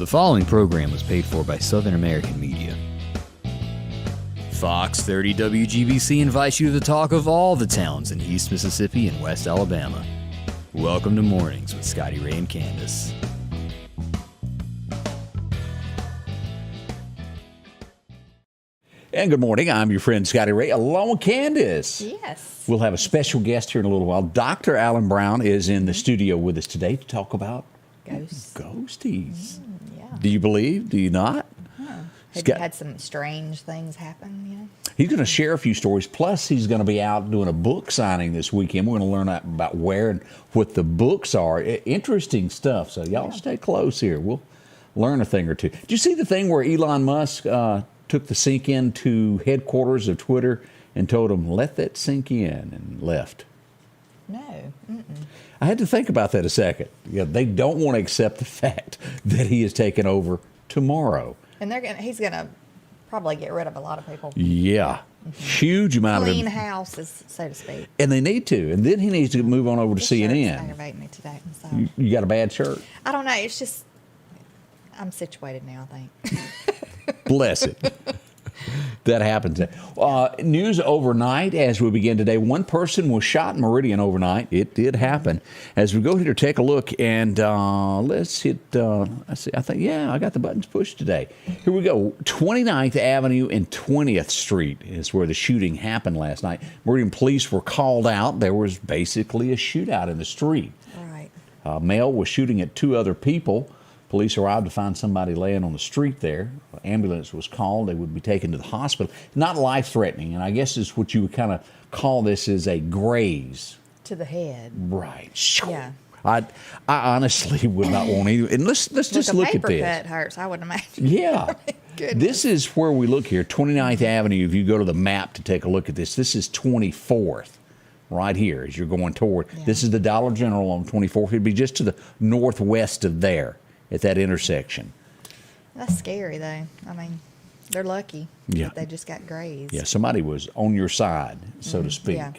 The following program was paid for by Southern American Media. Fox 30 WGBC invites you to the talk of all the towns in East Mississippi and West Alabama. Welcome to Mornings with Scotty Ray and Candace. And good morning. I'm your friend Scotty Ray, along with Candace. Yes. We'll have a special guest here in a little while. Dr. Alan Brown is in the studio with us today to talk about ghosties. Yeah. Do you believe? Do you not? Have you had some strange things happen? You know? He's going to share a few stories. Plus, he's going to be out doing a book signing this weekend. We're going to learn about where and what the books are. Interesting stuff. So y'all stay close here. We'll learn a thing or two. Did you see the thing where Elon Musk took the sink into headquarters of Twitter and told them, let that sink in, and left? No. Mm-mm. I had to think about that a second. Yeah, they don't want to accept the fact that he is taking over tomorrow. And he's going to probably get rid of a lot of people. Yeah. Mm-hmm. Huge amount Clean of houses, so to speak. And they need to. And then he needs to move on over to This CNN. shirt's aggravating me today. So. You got a bad shirt? I don't know. It's just, I'm situated now, I think. Bless it. That happens. News overnight as we begin today. One person was shot in Meridian overnight. It did happen. As we go here, take a look, and let's hit, I think, I got the buttons pushed today. Here we go. 29th Avenue and 20th Street is where the shooting happened last night. Meridian police were called out. There was basically a shootout in the street. Right. A male was shooting at two other people. Police arrived to find somebody laying on the street there. Ambulance was called. They would be taken to the hospital. Not life-threatening, and I guess is what you would kind of call this is a graze. To the head. Right. Yeah. I honestly would not want any. And let's just look at this. A paper cut hurts, I would imagine. Yeah. This is where we look here, 29th Avenue. If you go to the map to take a look at this, this is 24th. Right here as you're going toward. Yeah. This is the Dollar General on 24th. It'd be just to the northwest of there. At that intersection. That's scary, though. I mean, they're lucky that they just got grazed. Yeah, somebody was on your side, so to speak. Yeah,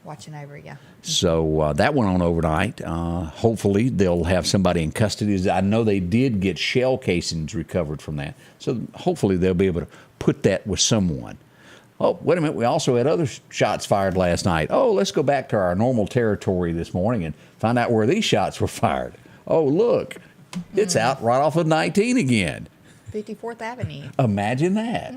watching over you. So that went on overnight. Hopefully, they'll have somebody in custody. I know they did get shell casings recovered from that. So hopefully, they'll be able to put that with someone. Oh, wait a minute. We also had other shots fired last night. Oh, let's go back to our normal territory this morning and find out where these shots were fired. Oh, look. It's out right off of 19 again. 54th Avenue. Imagine that.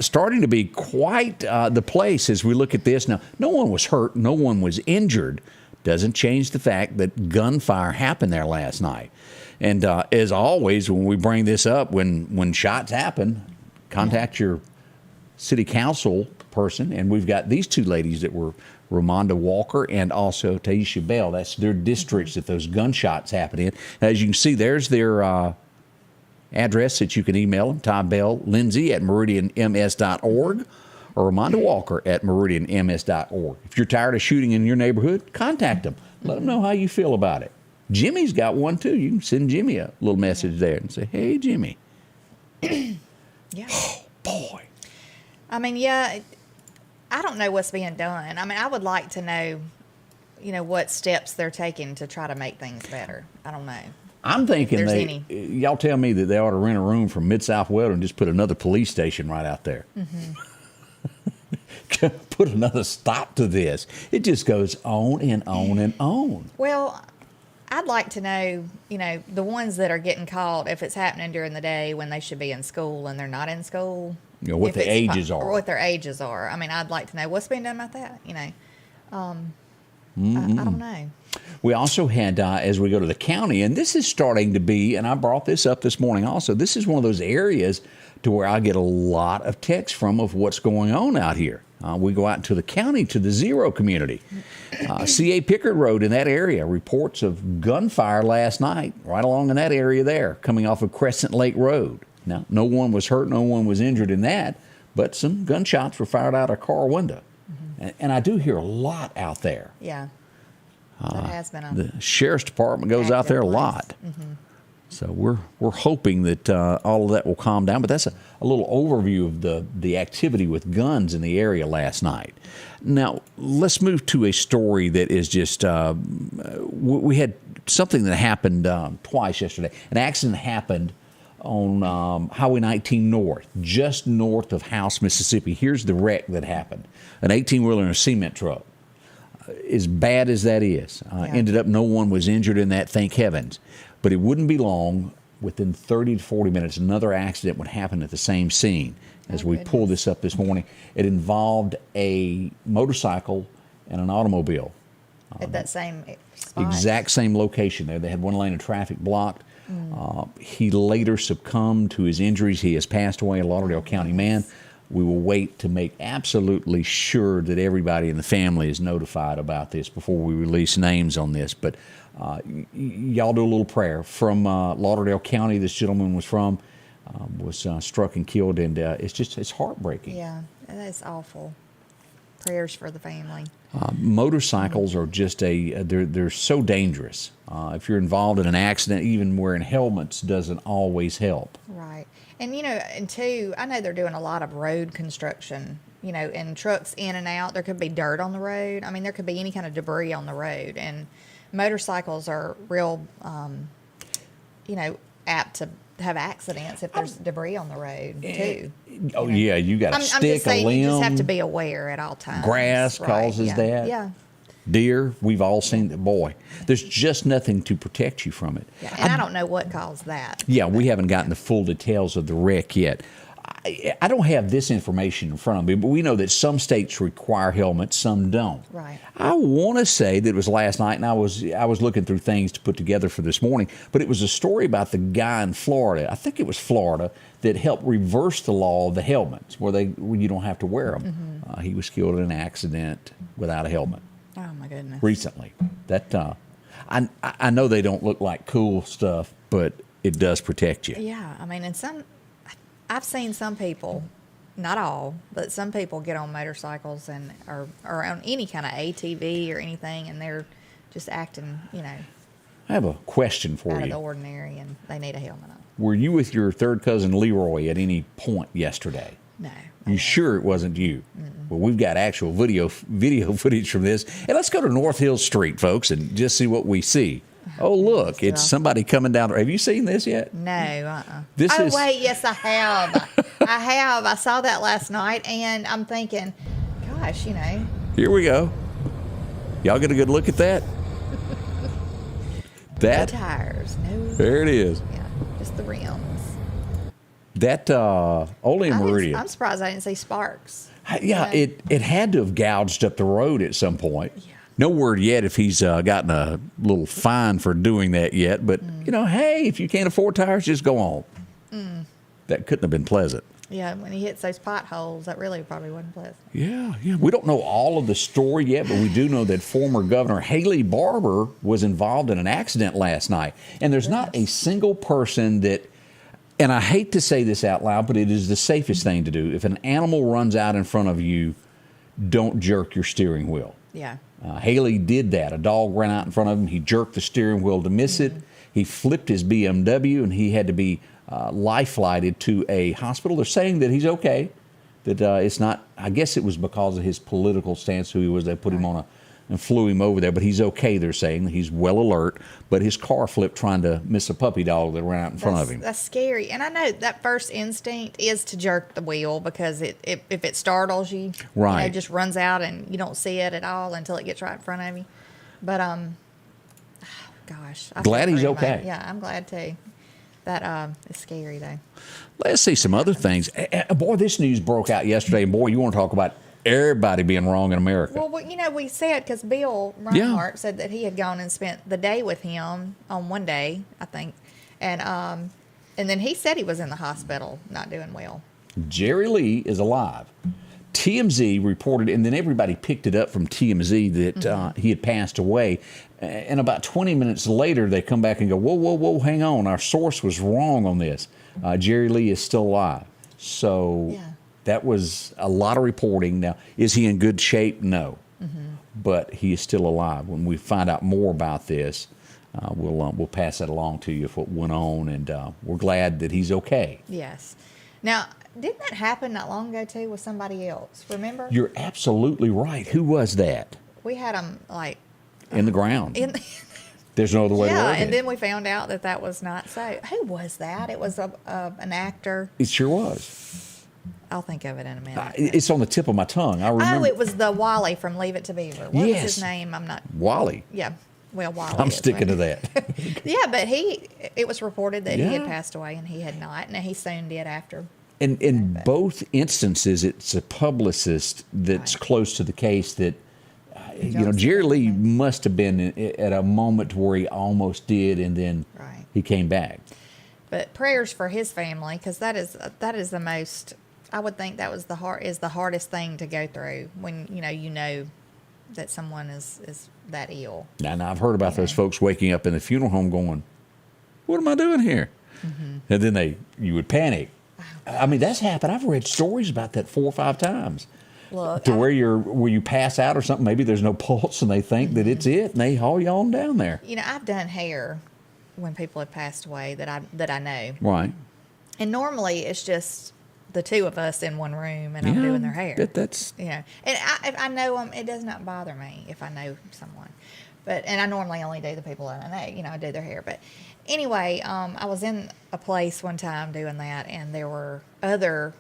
Starting to be quite the place as we look at this. Now, no one was hurt. No one was injured. Doesn't change the fact that gunfire happened there last night. And as always, when we bring this up, when shots happen, contact your city council person. And we've got these two ladies that were Ramonda Walker and also Taisha Bell. That's their districts that those gunshots happen in. As you can see, there's their address that you can email them, Ty Bell Lindsay at meridianms.org or Ramonda Walker at meridianms.org. If you're tired of shooting in your neighborhood, contact them. Let them know how you feel about it. Jimmy's got one, too. You can send Jimmy a little message there and say, hey, Jimmy. Yeah. Oh, boy. I mean, I don't know what's being done. I mean, I would like to know, what steps they're taking to try to make things better. I don't know. I'm thinking y'all tell me that they ought to rent a room from Mid-South Weldon and just put another police station right out there. Mm-hmm. Put another stop to this. It just goes on and on and on. Well, I'd like to know, the ones that are getting caught, if it's happening during the day when they should be in school and they're not in school. What the ages are. Or what their ages are. I mean, I'd like to know what's being done about that, I don't know. We also had, as we go to the county, and this is starting to be, and I brought this up this morning also, this is one of those areas to where I get a lot of texts from of what's going on out here. We go out into the county, to the Zero community. C.A. Pickard Road in that area, reports of gunfire last night, right along in that area there, coming off of Crescent Lake Road. Now, no one was hurt, no one was injured in that, but some gunshots were fired out of a car window. Mm-hmm. And I do hear a lot out there. Yeah. That has been the sheriff's department goes out there a lot. Mm-hmm. So we're hoping that all of that will calm down. But that's a little overview of the activity with guns in the area last night. Now, let's move to a story that is just, we had something that happened twice yesterday. An accident happened on Highway 19 North, just north of House, Mississippi. Here's the wreck that happened. An 18-wheeler and a cement truck. As bad as that is, ended up no one was injured in that, thank heavens. But it wouldn't be long, within 30 to 40 minutes, another accident would happen at the same scene. As we pulled this up this morning, it involved a motorcycle and an automobile. At that same spot. Exact same location there. They had one lane of traffic blocked. He later succumbed to his injuries. He has passed away, a Lauderdale County man. We will wait to make absolutely sure that everybody in the family is notified about this before we release names on this. But y'all do a little prayer. From Lauderdale County, this gentleman was from, was struck and killed, and it's heartbreaking. Yeah, that's awful. Prayers for the family. Motorcycles are just they're so dangerous. If you're involved in an accident, even wearing helmets doesn't always help. Right. And, and two, I know they're doing a lot of road construction, and trucks in and out. There could be dirt on the road. I mean, there could be any kind of debris on the road. And motorcycles are real, apt to have accidents if there's debris on the road, too. Oh, yeah, you got a stick, I'm just saying, a limb. you just have to be aware at all times. Grass causes that. Yeah. Deer, we've all seen that. Boy, there's just nothing to protect you from it. Yeah, and I don't know what caused that. Yeah, we haven't gotten the full details of the wreck yet. I don't have this information in front of me, but we know that some states require helmets, some don't. Right. I want to say that it was last night, and I was looking through things to put together for this morning, but it was a story about the guy in Florida, I think it was Florida, that helped reverse the law of the helmets, where you don't have to wear them. He was killed in an accident without a helmet. Oh, my goodness. Recently. That I know they don't look like cool stuff, but it does protect you. Yeah, I mean, I've seen some people, not all, but some people get on motorcycles and or on any kind of ATV or anything, and they're just acting, I have a question for out of you. the ordinary, and they need a helmet on. Were you with your third cousin Leroy at any point yesterday? No. You sure it wasn't you? Well, we've got actual video footage from this. And let's go to North Hill Street, folks, and just see what we see. Oh, look, it's somebody coming down. Have you seen this yet? No, Wait, yes, I have. I have. I saw that last night, and I'm thinking, gosh, Here we go. Y'all get a good look at that? No tires. No. There it is. Yeah, just the rims. That only in Meridian. I'm surprised I didn't see sparks. Yeah, it had to have gouged up the road at some point. Yeah. No word yet if he's gotten a little fine for doing that yet. But, hey, if you can't afford tires, just go on. That couldn't have been pleasant. Yeah, when he hits those potholes, that really probably wasn't pleasant. Yeah. We don't know all of the story yet, but we do know that former Governor Haley Barbour was involved in an accident last night. And there's not a single person that, and I hate to say this out loud, but it is the safest thing to do. If an animal runs out in front of you, don't jerk your steering wheel. Yeah. Haley did that. A dog ran out in front of him. He jerked the steering wheel to miss it. He flipped his BMW, and he had to be life-flighted to a hospital. They're saying that he's okay, that it's not, I guess it was because of his political stance, who he was. They put him on and flew him over there, but he's okay, they're saying. He's well alert, but his car flipped trying to miss a puppy dog that ran out in front of him. That's scary. And I know that first instinct is to jerk the wheel because if it startles you, right. It just runs out and you don't see it at all until it gets right in front of you. But, gosh. Glad he's okay. Yeah, I'm glad too. That is scary though. Let's see some other things. Boy, this news broke out yesterday, and boy, you want to talk about everybody being wrong in America. Well, we said, because Bill Reinhardt said that he had gone and spent the day with him on one day, I think, and then he said he was in the hospital, not doing well. Jerry Lee is alive. TMZ reported, and then everybody picked it up from TMZ that he had passed away. And about 20 minutes later, they come back and go, whoa, hang on. Our source was wrong on this. Jerry Lee is still alive. So that was a lot of reporting. Now, is he in good shape? No. But he is still alive. When we find out more about this, we'll pass that along to you of what went on, and we're glad that he's okay. Yes. Now, didn't that happen not long ago, too, with somebody else? Remember? You're absolutely right. Who was that? We had him, in the ground. There's no other way to Yeah, word and it. then we found out that was not so. Who was that? It was an actor. It sure was. I'll think of it in a minute. It's on the tip of my tongue. I remember. Oh, it was the Wally from Leave It to Beaver. What was Yes. his name? I'm not. Wally. Yeah. Well, Wally. I'm is sticking to what- that. Yeah, but it was reported that he had Yeah. passed away and he had not. And he soon did after. In both instances, it's a publicist that's Right. close to the case that, Johnson Jerry Lee definitely. must have been at a moment where he almost did, and then Right. he came back. But prayers for his family, because that is the most. I would think that was the hardest thing to go through when you know that someone is that ill. And I've heard about those folks waking up in the funeral home going, "What am I doing here?" And then you would panic. I mean, that's happened. I've read stories about that 4 or 5 times. Look, To where you pass out or something, maybe there's no pulse, and they think that it's it, and they haul you on down there. I've done hair when people have passed away that I know, Right. and normally it's just the two of us in one room and I'm doing their hair. That's And if I know them, it does not bother me if I know someone. And I normally only do the people that I know. I do their hair. But anyway, I was in a place one time doing that, and there were other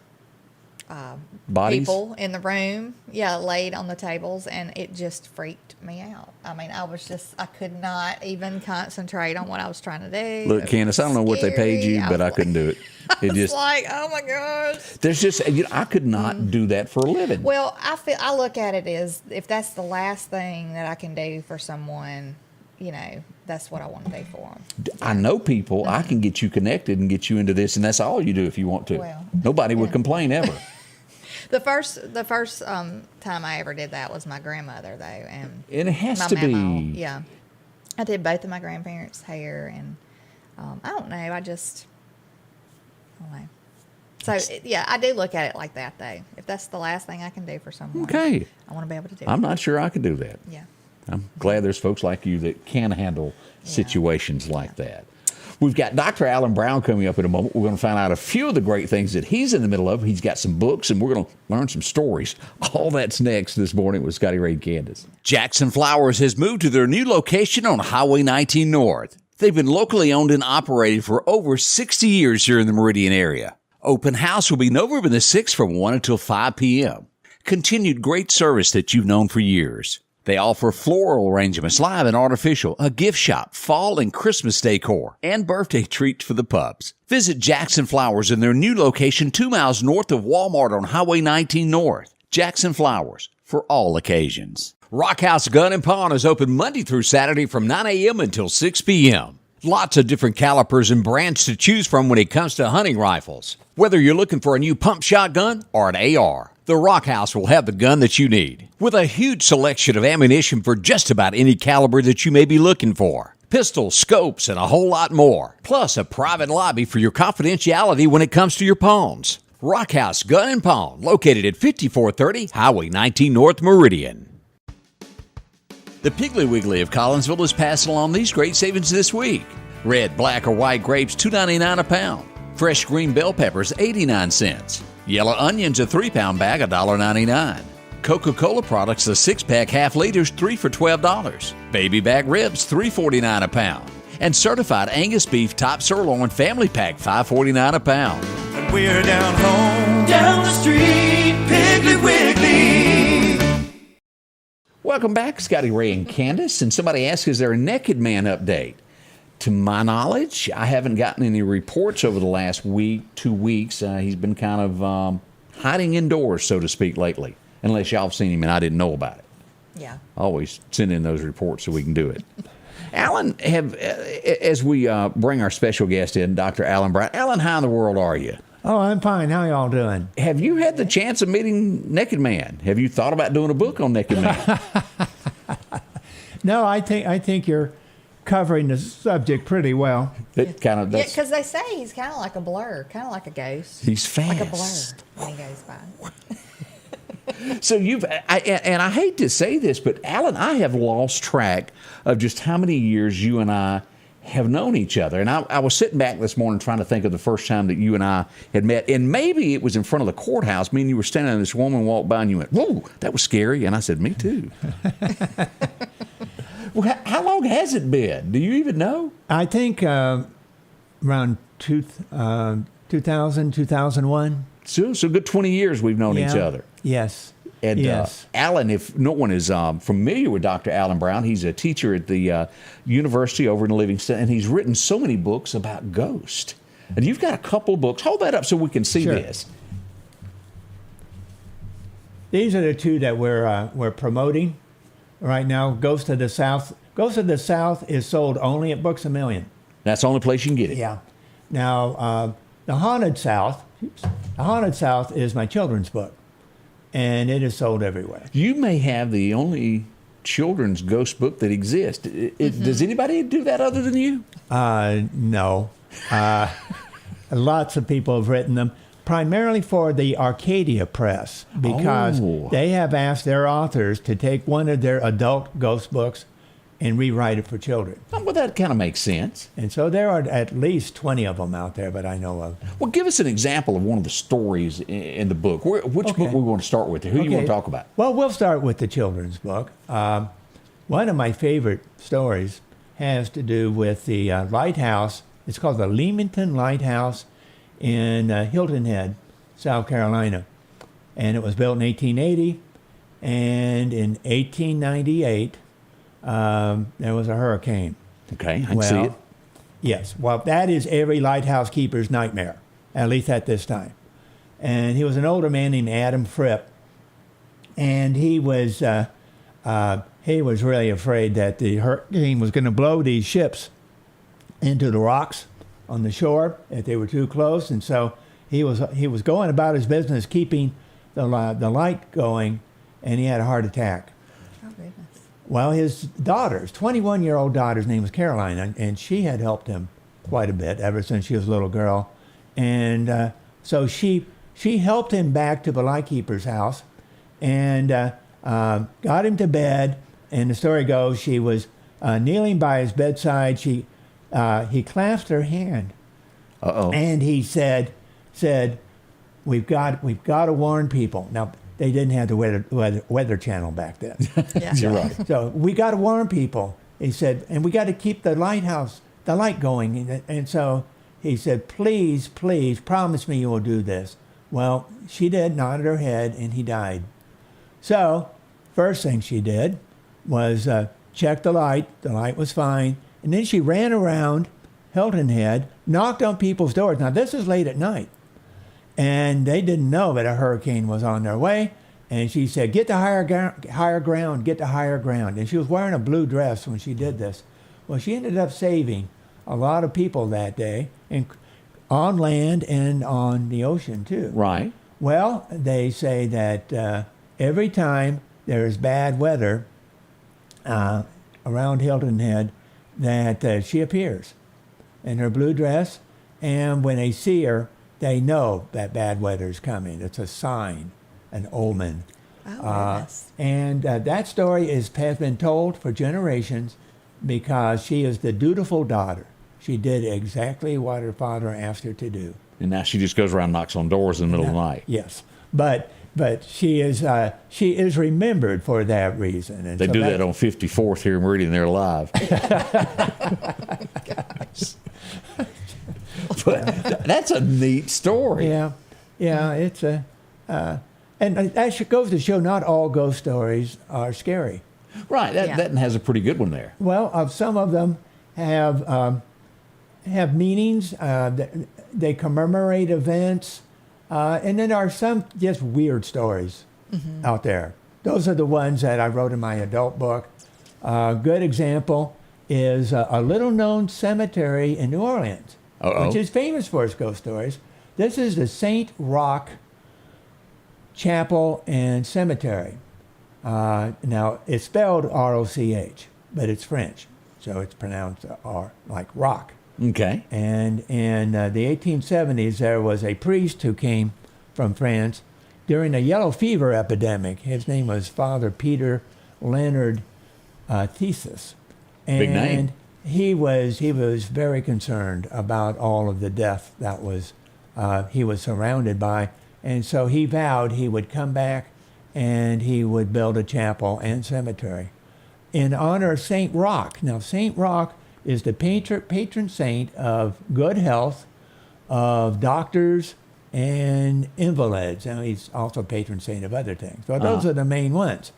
bodies. people in the room, laid on the tables, and it just freaked me out. I mean, I could not even concentrate on what I was trying to do. Look, Candace, I don't know what they paid you, but I couldn't do it. It It's just like, oh my gosh. there's just I could not do that for a living. Well, I look at it as if that's the last thing that I can do for someone, that's what I want to do for them. I know people. I can get you connected and get you into this, and that's all you do if you want to. Well, Nobody would complain ever. The first time I ever did that was my grandmother, though, and And it has my to mama. be. Yeah, I did both of my grandparents' hair, and I don't know. I don't know. So I do look at it like that, though. If that's the last thing I can do for someone, Okay. I want to be able to do I'm it. not sure I could do that. Yeah. I'm glad there's folks like you that can handle situations like that. We've got Dr. Alan Brown coming up in a moment. We're going to find out a few of the great things that he's in the middle of. He's got some books, and we're going to learn some stories. All that's next this morning with Scotty Ray and Candace. Jackson Flowers has moved to their new location on Highway 19 North. They've been locally owned and operated for over 60 years here in the Meridian area. Open house will be November the 6th from 1 until 5 p.m. Continued great service that you've known for years. They offer floral arrangements, live and artificial, a gift shop, fall and Christmas decor, and birthday treats for the pups. Visit Jackson Flowers in their new location 2 miles north of Walmart on Highway 19 North. Jackson Flowers, for all occasions. Rock House Gun and Pawn is open Monday through Saturday from 9 a.m. until 6 p.m. Lots of different calibers and brands to choose from when it comes to hunting rifles. Whether you're looking for a new pump shotgun or an AR, the Rock House will have the gun that you need. With a huge selection of ammunition for just about any caliber that you may be looking for. Pistols, scopes, and a whole lot more. Plus a private lobby for your confidentiality when it comes to your pawns. Rock House Gun and Pawn, located at 5430 Highway 19 North Meridian. The Piggly Wiggly of Collinsville is passing along these great savings this week. Red, black, or white grapes, $2.99 a pound. Fresh green bell peppers, 89 cents. Yellow onions, a 3-pound bag, $1.99. Coca-Cola products, a 6-pack half liters, 3 for $12. Baby back ribs, $3.49 a pound. And certified Angus beef top sirloin family pack, $5.49 a pound. And we're down home, down the street, Piggly Wiggly. Welcome back, Scotty Ray and Candace. And somebody asked, is there a Naked Man update? To my knowledge, I haven't gotten any reports over the last week, 2 weeks. He's been kind of hiding indoors, so to speak, lately. Unless y'all have seen him and I didn't know about it. Yeah. Always send in those reports so we can do it. Alan, as we bring our special guest in, Dr. Alan Brown. Alan, how in the world are you? Oh, I'm fine. How y'all doing? Have you had the chance of meeting Naked Man? Have you thought about doing a book on Naked Man? No, I think you're covering the subject pretty well. It kind of Yeah, does. because they say he's kind of like a blur, kind of like a ghost. He's fast. Like a blur when he goes by. So and I hate to say this, but Alan, I have lost track of just how many years you and I have known each other. And I was sitting back this morning trying to think of the first time that you and I had met. And maybe it was in front of the courthouse. Me and you were standing there, and this woman walked by and you went, "Whoa, that was scary." And I said, "Me too." Well, how long has it been? Do you even know? I think around 2000, 2001. So good 20 years we've known each other. Yes. And yes. Alan, if no one is familiar with Dr. Alan Brown, he's a teacher at the university over in Livingston, and he's written so many books about ghosts. And you've got a couple of books. Hold that up so we can see Sure. this. These are the two that we're promoting right now. Ghost of the South. Ghost of the South is sold only at Books A Million. That's the only place you can get it. Yeah. Now, the Haunted South. The Haunted South is my children's book, and it is sold everywhere. You may have the only children's ghost book that exists. Does anybody do that other than you? No. Lots of people have written them, primarily for the Arcadia Press, because they have asked their authors to take one of their adult ghost books and rewrite it for children. Oh, well, that kind of makes sense. And so there are at least 20 of them out there that I know of. Well, give us an example of one of the stories in the book. Which book we want to start with? Who do you want to talk about? Well, we'll start with the children's book. One of my favorite stories has to do with the lighthouse. It's called the Leamington Lighthouse in Hilton Head, South Carolina. And it was built in 1880. And in 1898, there was a hurricane. Okay, I can see it. Yes. Well, that is every lighthouse keeper's nightmare, at least at this time. And he was an older man named Adam Fripp. And he was really afraid that the hurricane was going to blow these ships into the rocks on the shore if they were too close. And so he was going about his business, keeping the light going, and he had a heart attack. Oh, goodness. Well, his daughter's 21-year-old daughter's name was Caroline, and she had helped him quite a bit ever since she was a little girl. And so she helped him back to the lightkeeper's house and got him to bed. And the story goes, she was kneeling by his bedside. He clasped her hand. Uh-oh. And he said, we've got to warn people. Now, they didn't have the weather channel back then. Yeah. You're right. So we got to warn people. He said, and we got to keep the light going. And so he said, please, promise me you will do this. Well, she did, nodded her head, and he died. So first thing she did was check the light. The light was fine. And then she ran around Hilton Head, knocked on people's doors. Now, this is late at night. And they didn't know that a hurricane was on their way. And she said, get to higher ground, get to higher ground. And she was wearing a blue dress when she did this. Well, she ended up saving a lot of people that day, and on land and on the ocean, too. Right. Well, they say that every time there is bad weather around Hilton Head, that she appears in her blue dress. And when they see her, they know that bad weather's coming. It's a sign, an omen. Oh, goodness. And that story has been told for generations because she is the dutiful daughter. She did exactly what her father asked her to do. And now she just goes around and knocks on doors in the middle of the night. Yes. But she is remembered for that reason. And They so do that on 54th here in Meridian. They're alive. But that's a neat story. Yeah, it's a, and that goes to show not all ghost stories are scary. Right. That has a pretty good one there. Well, some of them have meanings. They commemorate events, and then there are some just weird stories out there. Those are the ones that I wrote in my adult book. A good example is a little-known cemetery in New Orleans, which is famous for its ghost stories. This is the St. Roch Chapel and Cemetery. Now, it's spelled R-O-C-H, but it's French, so it's pronounced R, like rock. Okay. And in the 1870s, there was a priest who came from France during the yellow fever epidemic. His name was Father Peter Leonard Thesis. And Big name. He was very concerned about all of the death that was he was surrounded by. And so he vowed he would come back and he would build a chapel and cemetery. in honor of Saint Roch. Now, Saint Roch is the patron saint of good health, of doctors and invalids. And he's also patron saint of other things. So those are the main ones.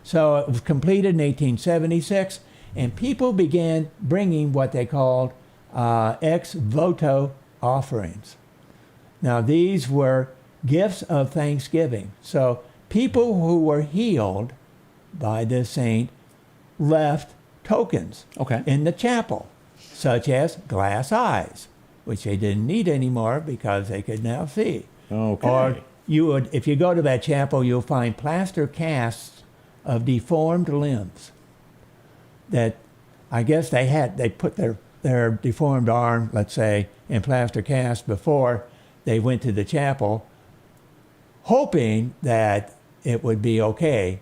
So it was completed in 1876, and people began bringing what they called ex voto offerings. Now, these were gifts of thanksgiving. So people who were healed by this saint left tokens in the chapel, such as glass eyes, which they didn't need anymore because they could now see. Okay. Or you would, if you go to that chapel, you'll find plaster casts of deformed limbs that I guess they put their deformed arm, let's say, in plaster cast before they went to the chapel, hoping that it would be okay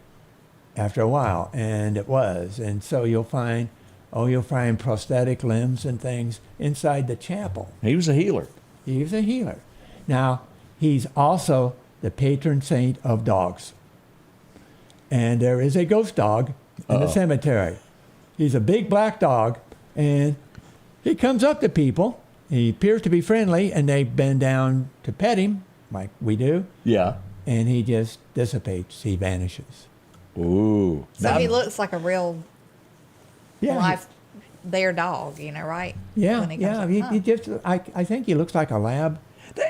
after a while, and it was. And so you'll find prosthetic limbs and things inside the chapel. He was a healer. He was a healer. Now, he's also the patron saint of dogs. And there is a ghost dog in the cemetery. He's a big black dog, and he comes up to people. He appears to be friendly, and they bend down to pet him, like we do. Yeah. And he just dissipates. He vanishes. Ooh. So he looks like a real Yeah, life their dog, right? yeah, When he yeah. comes He up. just, I think he looks like a lab.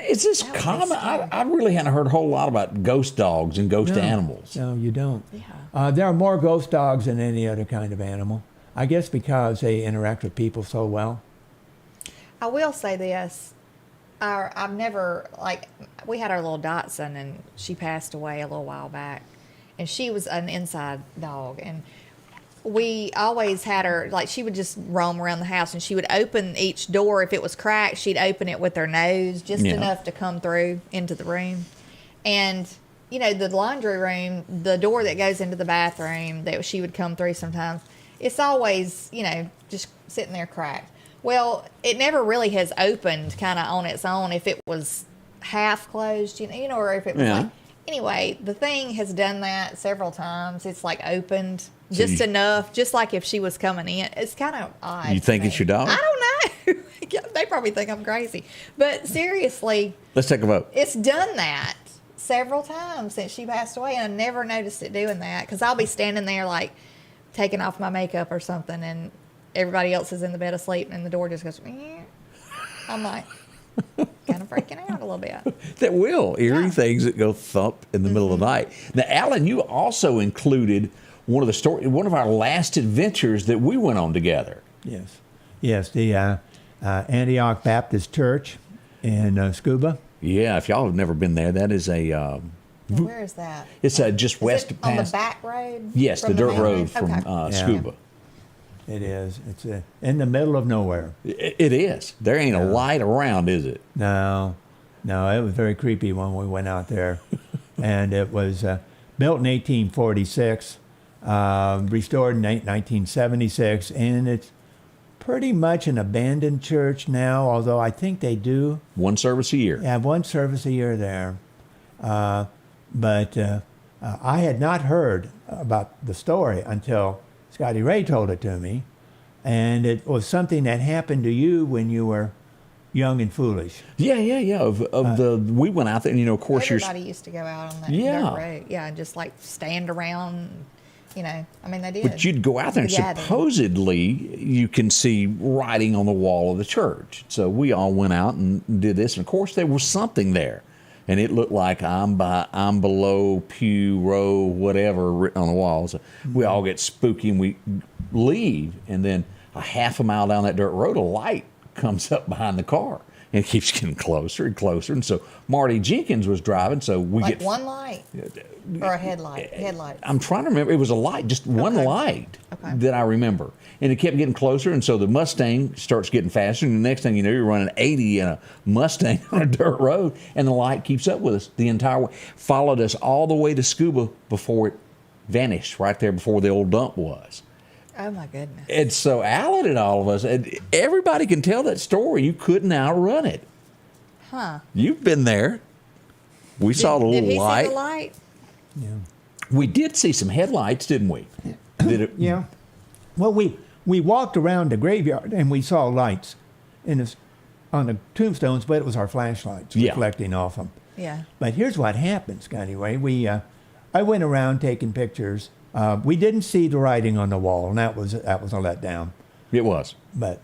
Is this That would be common? scary. I really hadn't heard a whole lot about ghost dogs and ghost animals. No, you don't. Yeah. There are more ghost dogs than any other kind of animal. I guess because they interact with people so well. I will say this. I've never, we had our little Dachshund, and she passed away a little while back. And she was an inside dog. And we always had her, she would just roam around the house, and she would open each door. If it was cracked, she'd open it with her nose, just enough to come through into the room. And, the laundry room, the door that goes into the bathroom that she would come through sometimes, it's always, just sitting there cracked. Well, it never really has opened kind of on its own if it was half closed, or if it was anyway, the thing has done that several times. It's opened just enough, just like if she was coming in. It's kind of odd. You think to it's me. your dog? I don't know. They probably think I'm crazy. But seriously, Let's take a vote. it's done that several times since she passed away, and I never noticed it doing that, because I'll be standing there taking off my makeup or something, and everybody else is in the bed asleep, and the door just goes, "Meow." I'm kind of freaking out a little bit. That will. Eerie Yeah. things that go thump in the middle of the night. Now, Alan, you also included one of our last adventures that we went on together. Yes, the Antioch Baptist Church in Scuba. Yeah, if y'all have never been there, that is Now, where is that? it's just west Is it of on the past. back road? Yes, the from dirt main road from Okay. Scuba. It is. It's in the middle of nowhere. It is. There ain't a light around, is it? No, it was very creepy when we went out there. And it was built in 1846, restored in 1976, and it's pretty much an abandoned church now, although I think they do One service a year. have one service a year there. But I had not heard about the story until Scotty Ray told it to me, and it was something that happened to you when you were young and foolish. Yeah. We went out there, and of course Everybody used to go out on that Yeah. dirt road. Yeah, and just stand around. They did. But you'd go out there, and Gathering. supposedly you can see writing on the wall of the church. So we all went out and did this, and of course there was something there, and it looked like I'm below pew row whatever written on the wall. So we all get spooky, and we leave, and then a half a mile down that dirt road, a light comes up behind the car, and it keeps getting closer and closer. And so Marty Jenkins was driving, so we get one light or a headlight. Headlights. I'm trying to remember. It was a light, just one Okay. light Okay. that I remember. And it kept getting closer, and so the Mustang starts getting faster, and the next thing you know, you're running 80 in a Mustang on a dirt road, and the light keeps up with us the entire way. Followed us all the way to Scuba before it vanished, right there before the old dump was. Oh my goodness. And so Alan and all of us, and everybody can tell that story. You couldn't outrun it. Huh. You've been there. We saw the Did little he light. see the light? Yeah. We did see some headlights, didn't we? Did it? Yeah. Well, we walked around the graveyard and we saw lights on the tombstones, but it was our flashlights reflecting off them. Yeah. But here's what happened, Scotty Ray. I went around taking pictures. We didn't see the writing on the wall, and that was a letdown. It was. But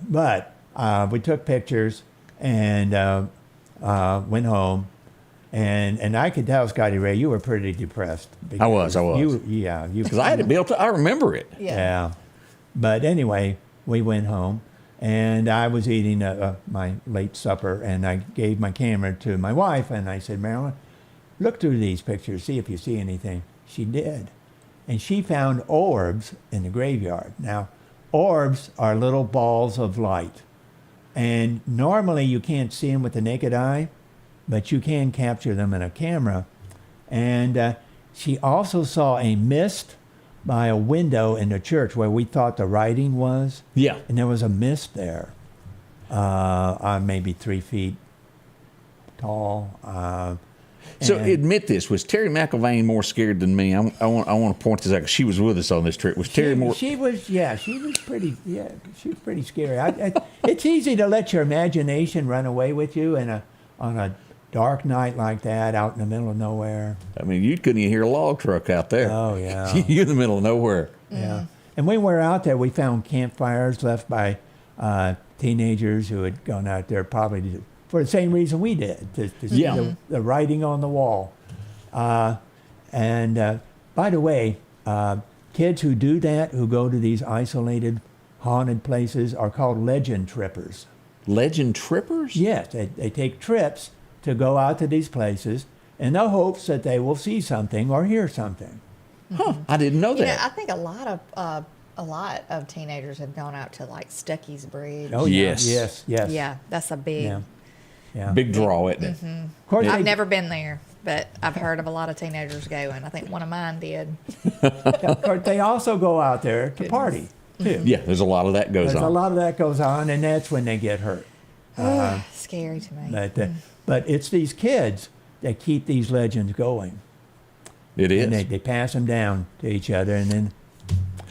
we took pictures and went home. And I could tell, Scotty Ray, you were pretty depressed. I was. Because I had it built. I remember it. Yeah. But anyway, we went home, and I was eating my late supper, and I gave my camera to my wife, and I said, Marilyn, look through these pictures, see if you see anything. She did. And she found orbs in the graveyard. Now, orbs are little balls of light. And normally you can't see them with the naked eye, but you can capture them in a camera. And she also saw a mist by a window in the church where we thought the writing was. Yeah. And there was a mist there, maybe 3 feet tall. So admit this: was Terry McIlvain more scared than me? I want to point this out because she was with us on this trip. Was Terry more? She was pretty. Yeah, she was pretty scary. It's easy to let your imagination run away with you on a dark night like that, out in the middle of nowhere. I mean, you couldn't even hear a log truck out there. Oh yeah, you're in the middle of nowhere. Yeah, and when we were out there, we found campfires left by teenagers who had gone out there probably for the same reason we did, to see the writing on the wall. And by the way, kids who do that, who go to these isolated, haunted places, are called legend trippers. Legend trippers? Yes, they take trips to go out to these places in the hopes that they will see something or hear something. Huh, I didn't know that. You know, I think a lot of teenagers have gone out to like Stuckey's Bridge. Oh, yes. Yes. Yeah, that's a big. Yeah. Big draw, isn't it? Mm-hmm. Of course, I've never been there, but I've heard of a lot of teenagers going. I think one of mine did. Of course, they also go out there to party, too. Yeah, there's a lot of that goes There's on. a lot of that goes on, and that's when they get hurt. Scary to me. But it's these kids that keep these legends going. It is. And they pass them down to each other, and then...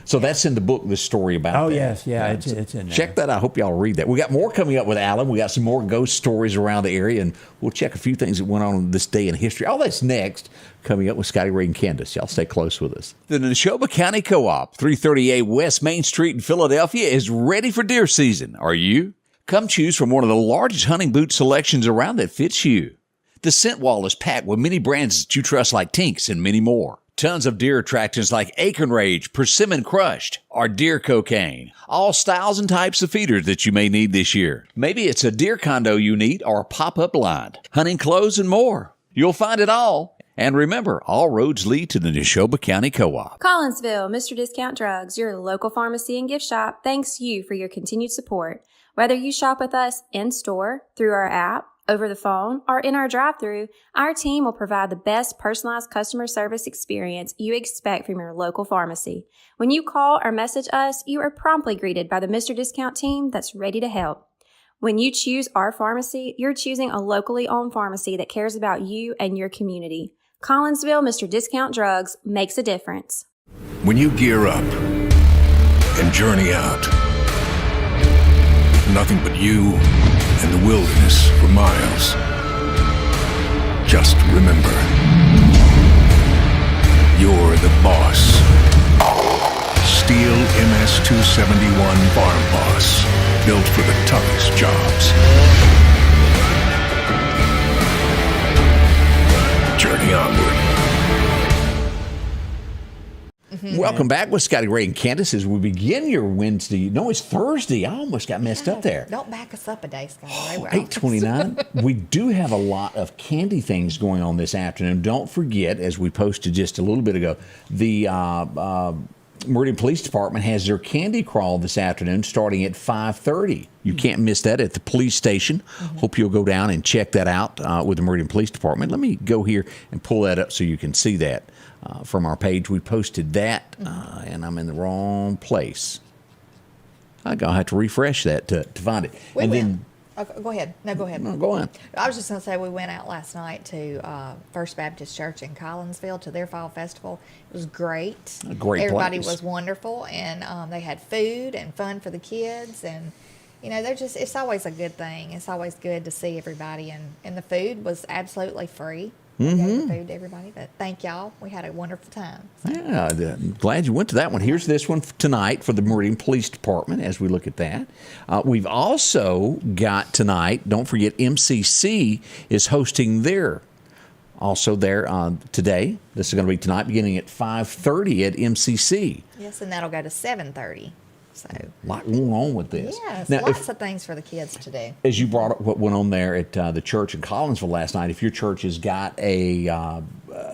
So that's in the book, the story about Oh, that. yes, yeah, it's in there. Check that out. I hope y'all read that. We got more coming up with Alan. We got some more ghost stories around the area, and we'll check a few things that went on this day in history. All that's next, coming up with Scotty Ray and Candace. Y'all stay close with us. The Neshoba County Co-op, 338 West Main Street in Philadelphia, is ready for deer season. Are you? Come choose from one of the largest hunting boot selections around that fits you. The scent wall is packed with many brands that you trust like Tinks and many more. Tons of deer attractions like Acorn Rage, Persimmon Crushed, or Deer Cocaine. All styles and types of feeders that you may need this year. Maybe it's a deer condo you need or a pop-up blind. Hunting clothes and more. You'll find it all. And remember, all roads lead to the Neshoba County Co-op. Collinsville, Mr. Discount Drugs, your local pharmacy and gift shop, thanks you for your continued support. Whether you shop with us in-store, through our app, over the phone, or in our drive-thru, our team will provide the best personalized customer service experience you expect from your local pharmacy. When you call or message us, you are promptly greeted by the Mr. Discount team that's ready to help. When you choose our pharmacy, you're choosing a locally owned pharmacy that cares about you and your community. Collinsville, Mr. Discount Drugs makes a difference. When you gear up and journey out, nothing but you and the wilderness for miles. Just remember, you're the boss. Steel MS-271 Farm Boss, built for the toughest jobs. Journey onward. Welcome back with Scotty Ray and Candace as we begin your Wednesday. No, it's Thursday. I almost got messed up there. Don't back us up a day, Scotty Ray. 8:29. We do have a lot of candy things going on this afternoon. Don't forget, as we posted just a little bit ago, the Meridian Police Department has their candy crawl this afternoon starting at 5:30. You can't miss that at the police station. Hope you'll go down and check that out with the Meridian Police Department. Let me go here and pull that up so you can see that. From our page, we posted that, and I'm in the wrong place. I'm going to have to refresh that to find it. We and will. then Okay, go ahead. No, go ahead. No, go on. I was just going to say we went out last night to First Baptist Church in Collinsville to their fall festival. It was great. A great Everybody place. was wonderful, and they had food and fun for the kids, and they're just. It's always a good thing. It's always good to see everybody, and the food was absolutely free. We gave the food to everybody, but thank y'all. We had a wonderful time. So. Yeah, glad you went to that one. Here's this one tonight for the Meridian Police Department as we look at that. We've also got tonight, don't forget, MCC is hosting their, also there today. This is going to be tonight beginning at 5:30 at MCC. Yes, and that'll go to 7:30. So. A lot going on with this. Yes, Now, lots of things for the kids to do. as you brought up what went on there at the church in Collinsville last night, if your church has got an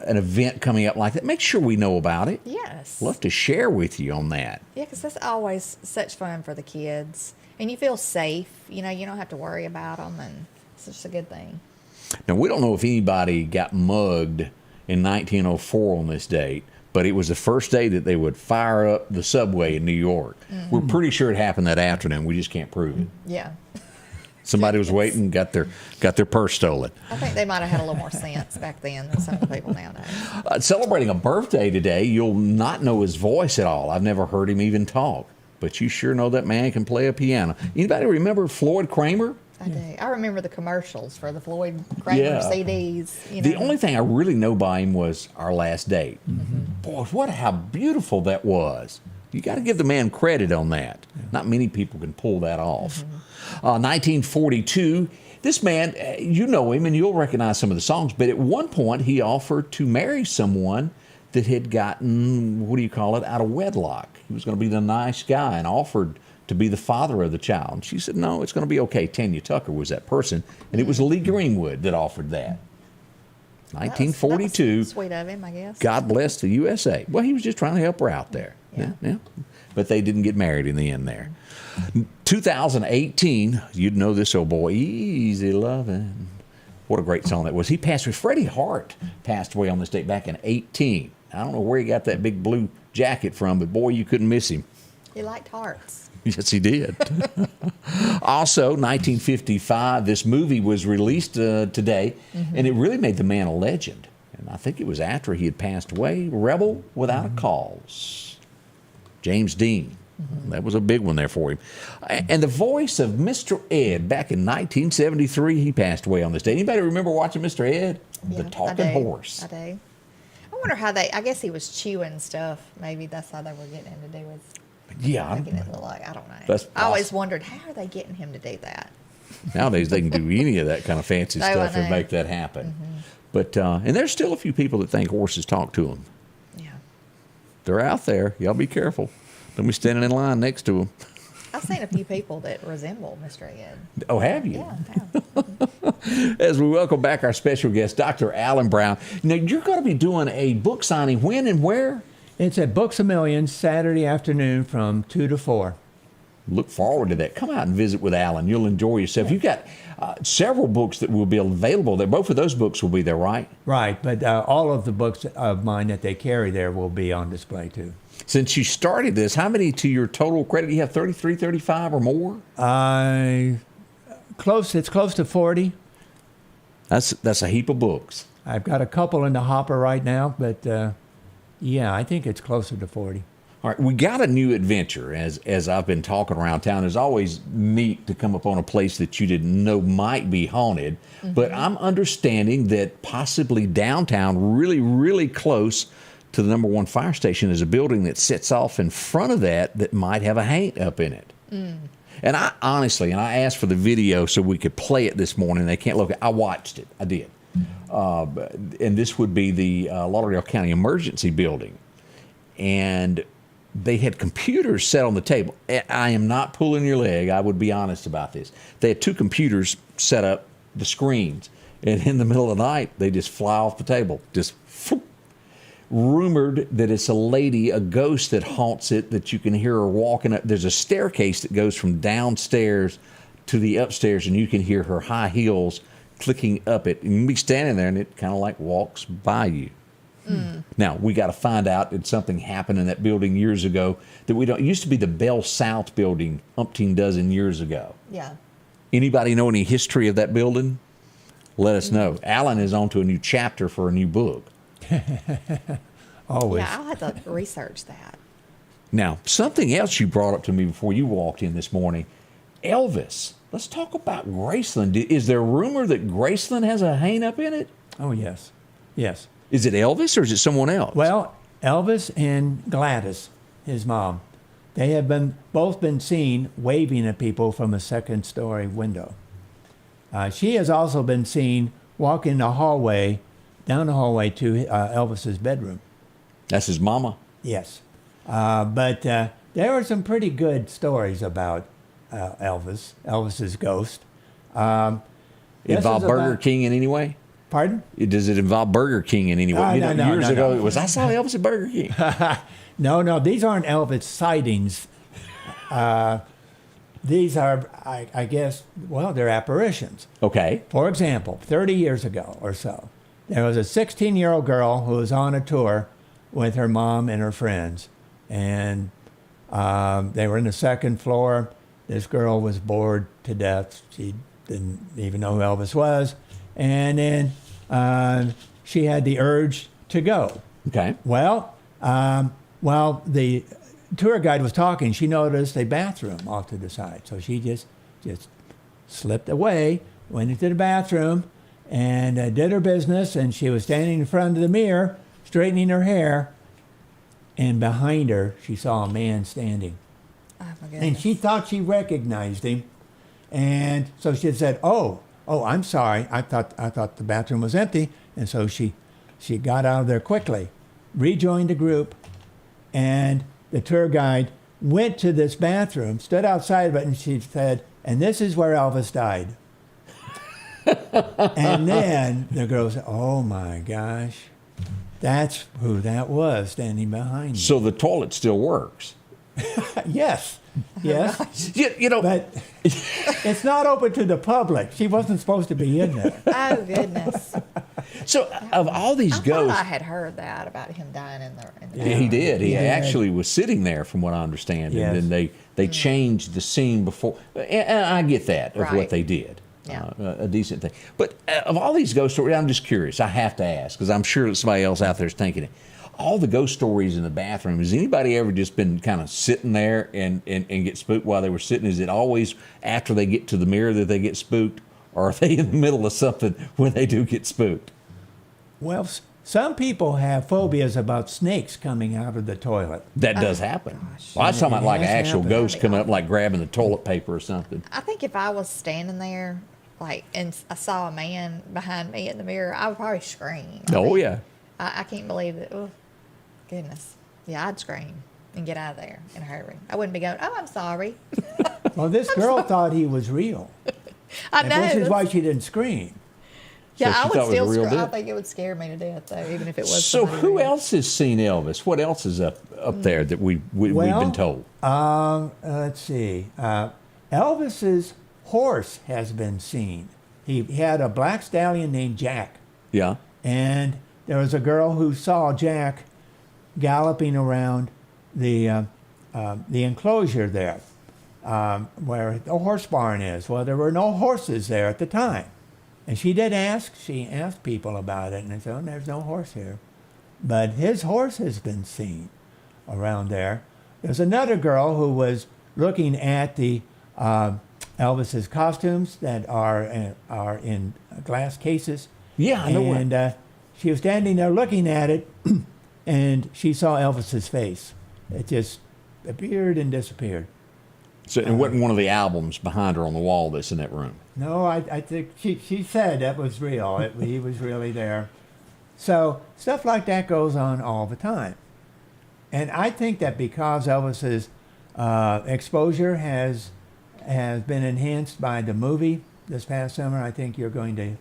event coming up like that, make sure we know about it. Yes. Love to share with you on that. Yeah, because that's always such fun for the kids. And you feel safe. You don't have to worry about them, and it's just a good thing. Now, we don't know if anybody got mugged in 1904 on this date, but it was the first day that they would fire up the subway in New York. We're pretty sure it happened that afternoon. We just can't prove it. Yeah. Somebody was waiting, got their purse stolen. I think they might have had a little more sense back then than some of the people nowadays. Celebrating a birthday today, you'll not know his voice at all. I've never heard him even talk, but you sure know that man can play a piano. Anybody remember Floyd Kramer? I do. I remember the commercials for the Floyd Kramer CDs. The only thing I really know by him was Our Last Date. Boy, how beautiful that was. You got to give the man credit on that. Not many people can pull that off. 1942, this man, you know him and you'll recognize some of the songs, but at one point he offered to marry someone that had gotten, out of wedlock. He was going to be the nice guy and offered to be the father of the child. And she said, no, it's going to be okay. Tanya Tucker was that person, and it was Lee Greenwood that offered that. 1942. That was sweet of him, I guess. God bless the USA. Well, he was just trying to help her out there. Yeah. But they didn't get married in the end there. 2018, you'd know this old boy, Easy Lovin'. What a great song that was. He passed away. Freddie Hart passed away on this date back in 18. I don't know where he got that big blue jacket from, but boy, you couldn't miss him. He liked hearts. Yes, he did. Also, 1955, this movie was released today, and it really made the man a legend. And I think it was after he had passed away, Rebel Without a Cause. James Dean. That was a big one there for him. And the voice of Mr. Ed, back in 1973, he passed away on this day. Anybody remember watching Mr. Ed? Yeah, The Talking Horse. I do. I wonder how I guess he was chewing stuff. Maybe that's how they were getting him to do it. Yeah. Making it look like, I don't know. That's I always wondered, how are they getting him to do that? Nowadays, they can do any of that kind of fancy I stuff and know. make that happen. But and there's still a few people that think horses talk to them. Yeah. They're out there. Y'all be careful. Don't be standing in line next to them. I've seen a few people that resemble Mr. Ed. Oh, have you? Yeah, I have. As we welcome back our special guest, Dr. Alan Brown. Now, you're going to be doing a book signing when and where? It's at Books A Million, Saturday afternoon from 2 to 4. Look forward to that. Come out and visit with Alan. You'll enjoy yourself. You've got several books that will be available there. Both of those books will be there, right? Right, but all of the books of mine that they carry there will be on display too. Since you started this, how many to your total credit? You have 33, 35 or more? It's close to 40. That's a heap of books. I've got a couple in the hopper right now, but yeah, I think it's closer to 40. All right, we got a new adventure as I've been talking around town. It's always neat to come upon a place that you didn't know might be haunted. But I'm understanding that possibly downtown, really, really close to the number one fire station, is a building that sits off in front of that might have a haunt up in it. And I honestly, I asked for the video so we could play it this morning. They can't look at it. I watched it. I did. And this would be the Lauderdale County Emergency Building. And they had computers set on the table. I am not pulling your leg. I would be honest about this. They had two computers set up, the screens. And in the middle of the night, they just fly off the table. Just whoop. Rumored that it's a lady, a ghost that haunts it, that you can hear her walking up. There's a staircase that goes from downstairs to the upstairs, and you can hear her high heels clicking up it. And you can be standing there, and it kind of like walks by you. Now, we got to find out that something happened in that building years ago that we don't. It used to be the Bell South building umpteen dozen years ago. Yeah. Anybody know any history of that building? Let us know. Alan is on to a new chapter for a new book. Always. Yeah, I'll have to research that. Now, something else you brought up to me before you walked in this morning, Elvis. Let's talk about Graceland. Is there a rumor that Graceland has a hang-up in it? Oh, yes. Yes. Is it Elvis or is it someone else? Well, Elvis and Gladys, his mom, they have both been seen waving at people from a second-story window. She has also been seen walking down the hallway to Elvis's bedroom. That's his mama? Yes. But there are some pretty good stories about Elvis's ghost. Involve Burger King in any way? Pardon? Does it involve Burger King in any way? No, years no, ago, no. it was, I saw Elvis at Burger King. No, these aren't Elvis sightings. These are, I guess, well, they're apparitions. Okay. For example, 30 years ago or so, there was a 16-year-old girl who was on a tour with her mom and her friends. And they were in the second floor. This girl was bored to death. She didn't even know who Elvis was. And then she had the urge to go. Okay. Well, while the tour guide was talking, she noticed a bathroom off to the side. So she just slipped away, went into the bathroom, and did her business. And she was standing in front of the mirror, straightening her hair. And behind her, she saw a man standing. Oh, my goodness. And she thought she recognized him. And so she said, oh, I'm sorry. I thought the bathroom was empty. And so she got out of there quickly, rejoined the group, and the tour guide went to this bathroom, stood outside of it, and she said, and this is where Elvis died. And then the girl said, oh my gosh, that's who that was standing behind me. So the toilet still works. Yes. You know, But it's not open to the public. She wasn't supposed to be in there. Oh, goodness. so of all these I thought ghosts, I had heard that about him dying in the he did. He Yeah. actually was sitting there, from what I understand, Yes. and then they changed the scene before. And I get that of what Right. they did. Yeah. A decent thing. But of all these ghost stories, I'm just curious. I have to ask because I'm sure that somebody else out there is thinking it. All the ghost stories in the bathroom, has anybody ever just been kind of sitting there and get spooked while they were sitting? Is it always after they get to the mirror that they get spooked? Or are they in the middle of something when they do get spooked? Well, some people have phobias about snakes coming out of the toilet. That does happen. gosh. Well, I was talking It about like an has actual happened. ghost coming up, like grabbing the toilet paper or something. I think if I was standing there, and I saw a man behind me in the mirror, I would probably scream. Oh, yeah. I can't believe that. Oh, goodness. Yeah, I'd scream and get out of there in a hurry. I wouldn't be going, oh, I'm sorry. Well, this girl thought he was real. I And know. this is that's- why she didn't scream. Yeah, So I she would thought it was still a real scream. I deal. think it would scare me to death, though, even if it was. So somebody who real. else has seen Elvis? What else is up there that we've been told? Let's see. Elvis's horse has been seen. He had a black stallion named Jack. Yeah. And there was a girl who saw Jack galloping around the enclosure there, where the horse barn is. Well, there were no horses there at the time. And she asked people about it, and they said, oh, there's no horse here. But his horse has been seen around there. There's another girl who was looking at the Elvis's costumes that are in glass cases. Yeah, I know what- And she was standing there looking at it, and she saw Elvis's face. It just appeared and disappeared. So it wasn't one of the albums behind her on the wall that's in that room. No, I think she said that was real. He was really there. So stuff like that goes on all the time. And I think that because Elvis's exposure has been enhanced by the movie this past summer, I think you're going to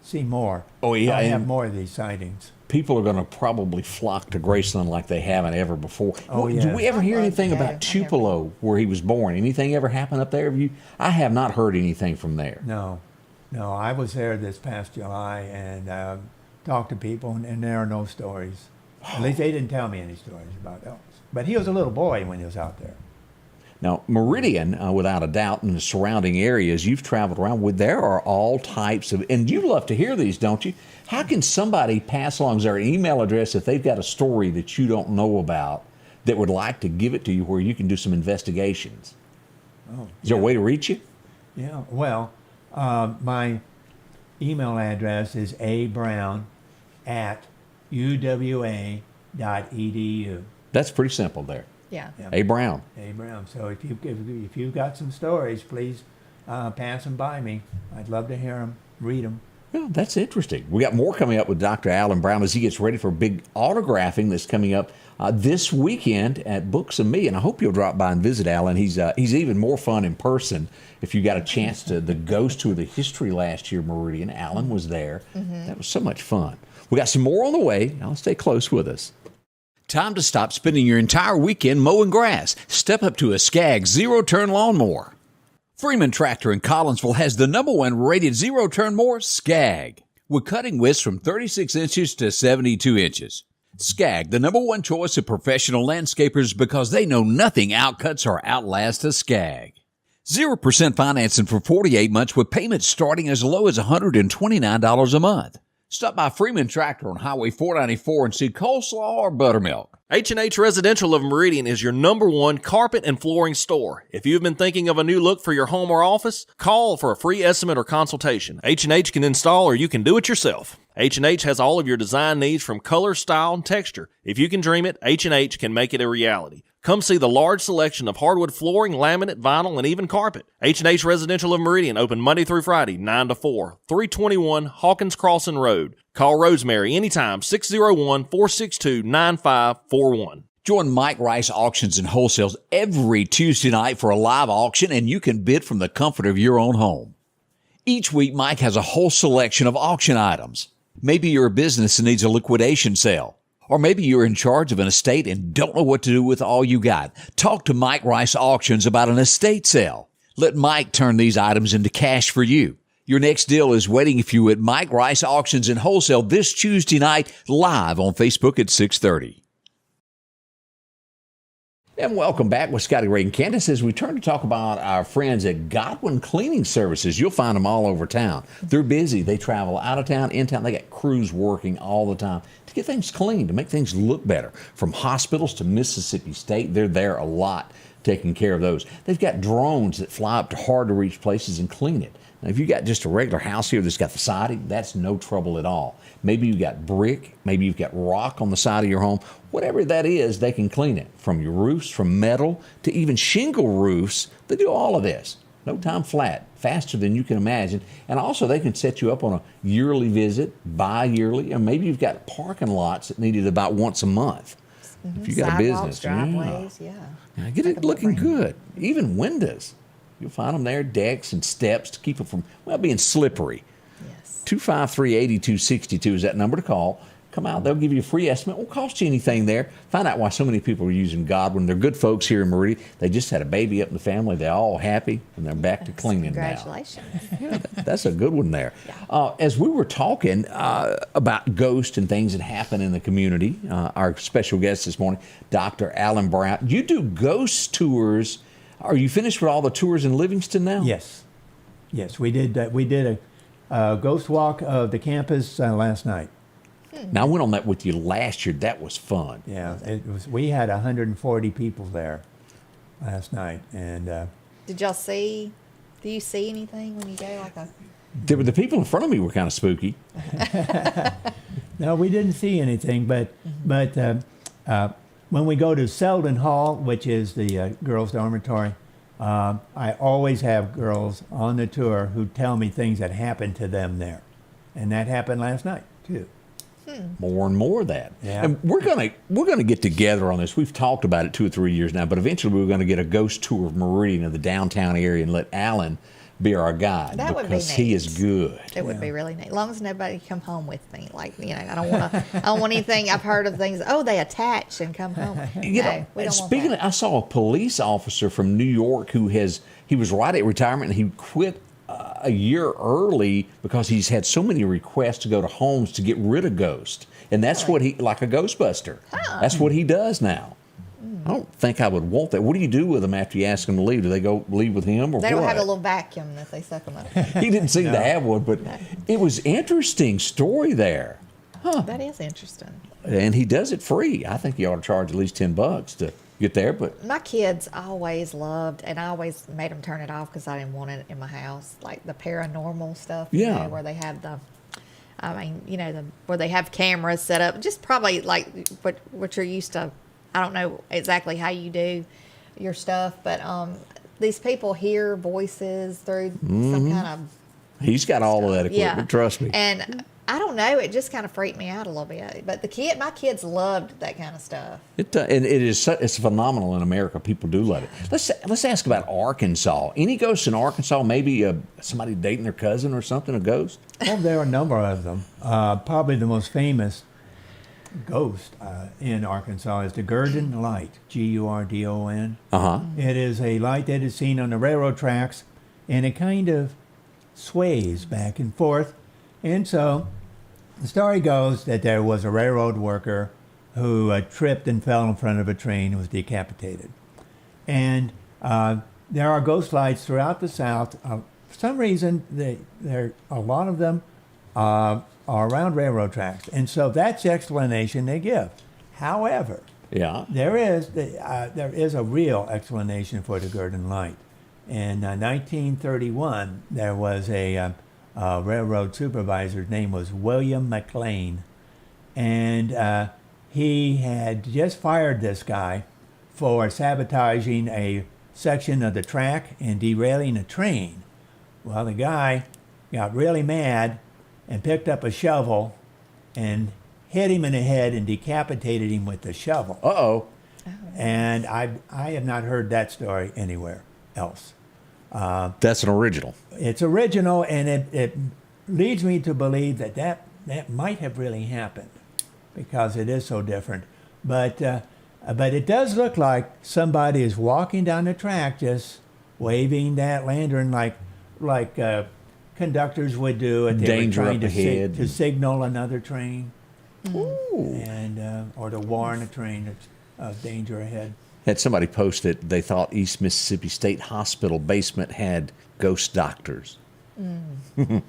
see more. Oh, yeah, I have and- more of these sightings. People are going to probably flock to Graceland like they haven't ever before. Oh, Did yeah. we ever hear I'd love anything to go. about I never- Tupelo, where he was born? Anything ever happen up there? I have not heard anything from there. No, I was there this past July and talked to people, and there are no stories. At least they didn't tell me any stories about Elvis. But he was a little boy when he was out there. Now, Meridian, without a doubt, in the surrounding areas you've traveled around with, there are all types of, and you love to hear these, don't you? How can somebody pass along, is there an email address if they've got a story that you don't know about that would like to give it to you where you can do some investigations? Oh, is there a way to reach you? Yeah, well, my email address is abrown@uwa.edu. That's pretty simple there. Yeah. A. Brown. A. Brown. So if you've got some stories, please pass them by me. I'd love to hear them, read them. Well, that's interesting. We got more coming up with Dr. Alan Brown as he gets ready for a big autographing that's coming up this weekend at Books of Me. And I hope you'll drop by and visit Alan. He's even more fun in person. If you got a chance to the ghost tour, the history last year, Meridian, Alan was there. Mm-hmm. That was so much fun. We got some more on the way. Now stay close with us. Time to stop spending your entire weekend mowing grass. Step up to a Skag zero-turn lawnmower. Freeman Tractor in Collinsville has the #1 rated zero-turn mower, Skag, with cutting widths from 36 inches to 72 inches. Skag, the #1 choice of professional landscapers because they know nothing outcuts or outlasts a Skag. 0% financing for 48 months with payments starting as low as $129 a month. Stop by Freeman Tractor on Highway 494 and see coleslaw or buttermilk. H&H Residential of Meridian is your #1 carpet and flooring store. If you've been thinking of a new look for your home or office, call for a free estimate or consultation. H&H can install or you can do it yourself. H&H has all of your design needs from color, style, and texture. If you can dream it, H&H can make it a reality. Come see the large selection of hardwood flooring, laminate, vinyl, and even carpet. H&H Residential of Meridian, open Monday through Friday, 9 to 4, 321 Hawkins Crossing Road. Call Rosemary anytime, 601-462-9541. Join Mike Rice Auctions and Wholesales every Tuesday night for a live auction, and you can bid from the comfort of your own home. Each week, Mike has a whole selection of auction items. Maybe you're a business that needs a liquidation sale. Or maybe you're in charge of an estate and don't know what to do with all you got. Talk to Mike Rice Auctions about an estate sale. Let Mike turn these items into cash for you. Your next deal is waiting for you at Mike Rice Auctions and Wholesale this Tuesday night, live on Facebook at 6:30. And welcome back with Scotty Ray and Candace as we turn to talk about our friends at Godwin Cleaning Services. You'll find them all over town. They're busy. They travel out of town, in town. They got crews working all the time to get things clean, to make things look better. From hospitals to Mississippi State, they're there a lot taking care of those. They've got drones that fly up to hard-to-reach places and clean it. Now, if you got just a regular house here that's got the siding, that's no trouble at all. Maybe you've got brick, maybe you've got rock on the side of your home. Whatever that is, they can clean it. From your roofs, from metal, to even shingle roofs, they do all of this. No time flat, faster than you can imagine. And also, they can set you up on a yearly visit, bi-yearly, or maybe you've got parking lots that need it about once a month. Mm-hmm. If you got a business. Driveways, yeah. Get it looking good. Even windows. You'll find them there, decks and steps to keep it from, being slippery. Yes. 253-8262 is that number to call. Come out. They'll give you a free estimate. Won't cost you anything there. Find out why so many people are using Godwin. They're good folks here in Meridian. They just had a baby up in the family. They're all happy, and they're back to cleaning Congratulations. now. Yeah, that's a good one there. Yeah. As we were talking about ghosts and things that happen in the community, our special guest this morning, Dr. Alan Brown, you do ghost tours. Are you finished with all the tours in Livingston now? Yes. We did a ghost walk of the campus last night. Now, I went on that with you last year. That was fun. Yeah, it was. We had 140 people there last night, and Did y'all see? Do you see anything when you go The people in front of me were kind of spooky. No, we didn't see anything. But when we go to Selden Hall, which is the girls' dormitory, I always have girls on the tour who tell me things that happened to them there, and that happened last night too. More and more of that. Yeah. And we're gonna get together on this. We've talked about it 2 or 3 years now, but eventually we're going to get a ghost tour of Meridian of the downtown area and let Alan be our guide. That would be because he neat. is good. It would be really neat. As long as nobody come home with me. Like, I don't want anything. I've heard of things, they attach and come home. We don't want that. I saw a police officer from New York he was right at retirement and he quit a year early because he's had so many requests to go to homes to get rid of ghosts. And that's what like a Ghostbuster. That's what he does now. I don't think I would want that. What do you do with them after you ask them to leave? Do they go leave with him or They what? would have a little vacuum that they suck them up. He didn't seem to have one, but it was interesting story there. That is interesting. And he does it free. I think you ought to charge at least $10 to get there. But My kids always loved, and I always made them turn it off because I didn't want it in my house, like the paranormal stuff. Yeah. Where they have where they have cameras set up, just probably like what you're used to. I don't know exactly how you do your stuff, but these people hear voices through some kind of. he's got all of that equipment. Yeah. Trust me. And I don't know, it just kind of freaked me out a little bit. But my kids loved that kind of stuff. And it's phenomenal in America. People do love it. Let's ask about Arkansas. Any ghosts in Arkansas? Maybe somebody dating their cousin or something. A ghost? Well, there are a number of them. Probably the most famous ghost in Arkansas is the Gurdon Light, Gurdon. It is a light that is seen on the railroad tracks, and it kind of sways back and forth. And so the story goes that there was a railroad worker who tripped and fell in front of a train and was decapitated. And there are ghost lights throughout the South. For some reason, a lot of them are around railroad tracks. And so that's the explanation they give. However, Yeah. there is a real explanation for the Gurdon Light. In 1931, there was a railroad supervisor's name was William McLean, and he had just fired this guy for sabotaging a section of the track and derailing a train. Well, the guy got really mad and picked up a shovel and hit him in the head and decapitated him with the shovel. Uh-oh. And I have not heard that story anywhere else. That's an original. It's original, and it leads me to believe that might have really happened because it is so different. But it does look like somebody is walking down the track just waving that lantern like conductors would do if they Danger were trying up ahead. to signal another train. Ooh. And or to warn a train that's danger ahead. Had somebody post that they thought East Mississippi State Hospital basement had ghost doctors. Kind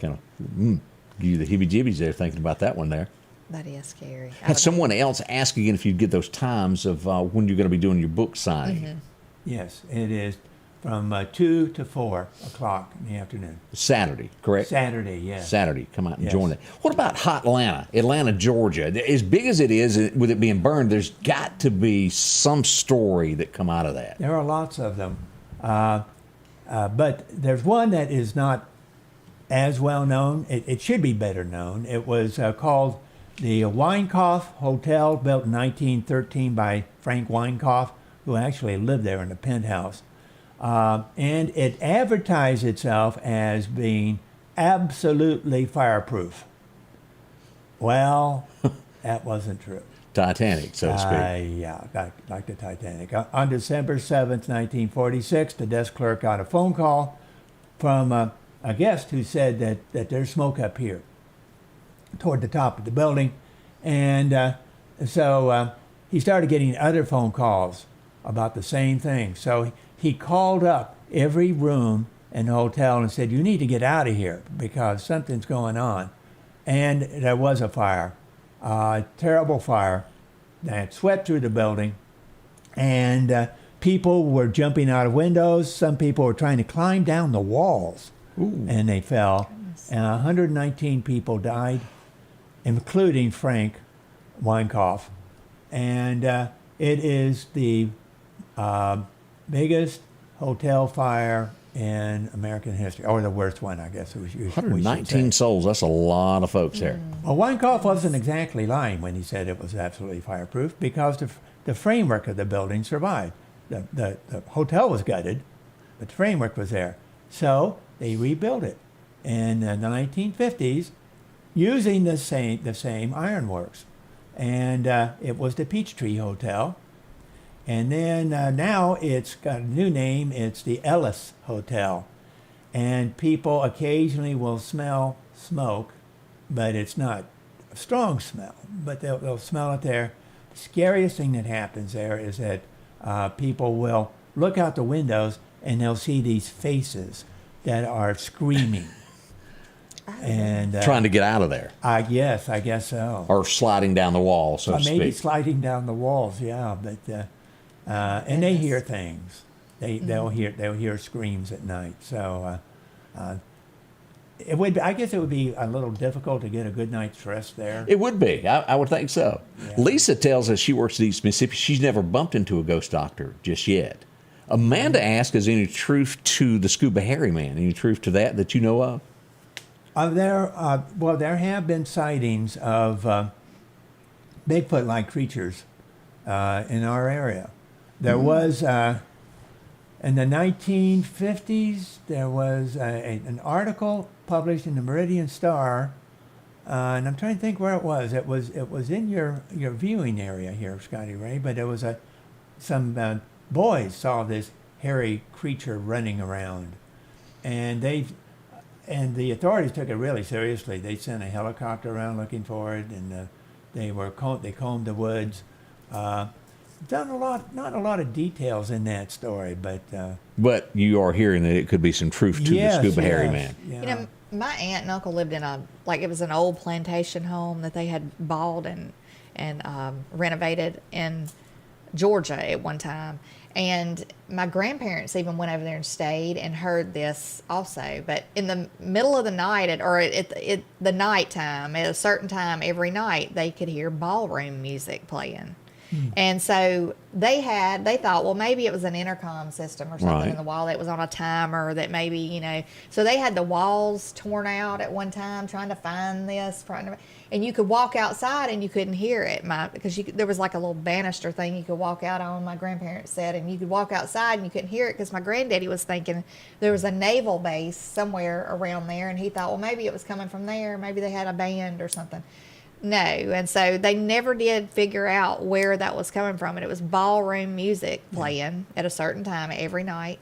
of give you the heebie-jeebies there thinking about that one there. That is scary. Had someone else ask again if you'd get those times of when you're going to be doing your book signing. Yes, it is from 2 to 4 o'clock in the afternoon. Saturday, correct? Saturday, yes. Saturday. Come out and Yes. join that. What about hot Atlanta, Georgia? As big as it is, with it being burned, there's got to be some story that come out of that. There are lots of them. But there's one that is not as well known. It should be better known. It was called the Weinkauf Hotel, built in 1913 by Frank Weinkauf, who actually lived there in the penthouse. And it advertised itself as being absolutely fireproof. Well, that wasn't true. Titanic, so to speak. Yeah, like the Titanic. On December 7th, 1946, the desk clerk got a phone call from a guest who said that there's smoke up here toward the top of the building. And so he started getting other phone calls about the same thing. So he called up every room in the hotel and said, "You need to get out of here because something's going on." And there was a fire, a terrible fire that swept through the building. And people were jumping out of windows. Some people were trying to climb down the walls. Ooh. And they fell. And 119 people died, including Frank Weinkauf. And it is the biggest hotel fire in American history, or the worst one, I guess. 119 souls, that's a lot of folks there. Well, Weinkauf wasn't exactly lying when he said it was absolutely fireproof because the framework of the building survived. The hotel was gutted, but the framework was there. So they rebuilt it in the 1950s using the same ironworks. And it was the Peachtree Hotel. And then now it's got a new name. It's the Ellis Hotel. And people occasionally will smell smoke, but it's not a strong smell. But they'll smell it there. scariest thing that happens there is that people will look out the windows and they'll see these faces that are screaming. And Trying to get out of there. Yes, I guess so. Or sliding down the wall, so to Maybe speak. sliding down the walls, yeah. But and they hear things. They'll hear screams at night. So I guess it would be a little difficult to get a good night's rest there. It would be. I would think so. Yeah. Lisa tells us she works at East Mississippi. She's never bumped into a ghost doctor just yet. Amanda asks, is any truth to the Scuba Harry man? Any truth to that you know of? There have been sightings of Bigfoot-like creatures in our area. There was, in the 1950s, there was an article published in the Meridian Star, and I'm trying to think where it was. It was in your viewing area here, Scotty Ray, but there was some boys saw this hairy creature running around, and the authorities took it really seriously. They sent a helicopter around looking for it, and they combed the woods. Not a lot of details in that story, but you are hearing that it could be some truth to the Scuba Harry man. Yeah. You know, my aunt and uncle lived in it was an old plantation home that they had bought and renovated in Georgia at one time. And my grandparents even went over there and stayed and heard this also. But in the middle of the night, at the nighttime, at a certain time every night, they could hear ballroom music playing. And so they thought, well, maybe it was an intercom system or something in the wall that was on a timer that maybe, so they had the walls torn out at one time trying to find this. And you could walk outside and you couldn't hear it because there was like a little banister thing you could walk out on, my grandparents said, and you could walk outside and you couldn't hear it because my granddaddy was thinking there was a naval base somewhere around there, and he thought, well, maybe it was coming from there. Maybe they had a band or something. No, and so they never did figure out where that was coming from, and it was ballroom music playing at a certain time every night.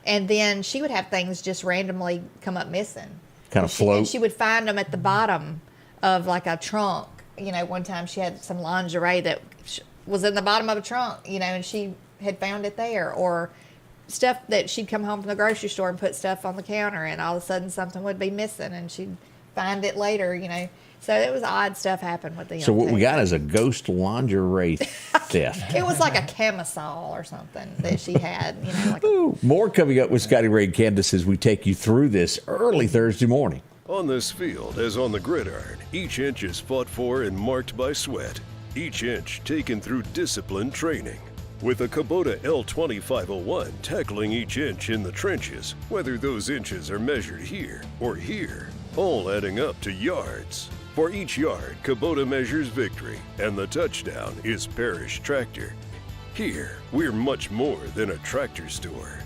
And then she would have things just randomly come up missing. Kind of float. And she would find them at the bottom of like a trunk. One time she had some lingerie that was in the bottom of a trunk, and she had found it there. Or stuff that she'd come home from the grocery store and put stuff on the counter, and all of a sudden something would be missing, and she'd find it later, So it was odd stuff happened with the So what we got is a ghost lingerie theft. It was like a camisole or something that she had, More coming up with Scotty Ray and Candace as we take you through this early Thursday morning. On this field, as on the gridiron, each inch is fought for and marked by sweat. Each inch taken through disciplined training. With a Kubota L2501 tackling each inch in the trenches, whether those inches are measured here or here, all adding up to yards. For each yard, Kubota measures victory, and the touchdown is Parrish Tractor. Here, we're much more than a tractor store.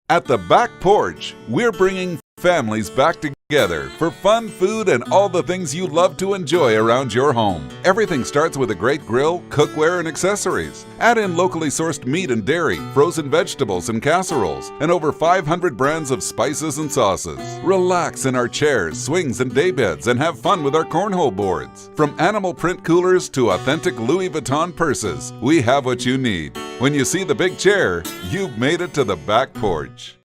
At the Back Porch, we're bringing families back together for fun, food, and all the things you love to enjoy around your home. Everything starts with a great grill, cookware, and accessories. Add in locally sourced meat and dairy, frozen vegetables and casseroles, and over 500 brands of spices and sauces. Relax in our chairs, swings, and daybeds and have fun with our cornhole boards. From animal print coolers to authentic Louis Vuitton purses, we have what you need. When you see the big chair, you've made it to the Back Porch.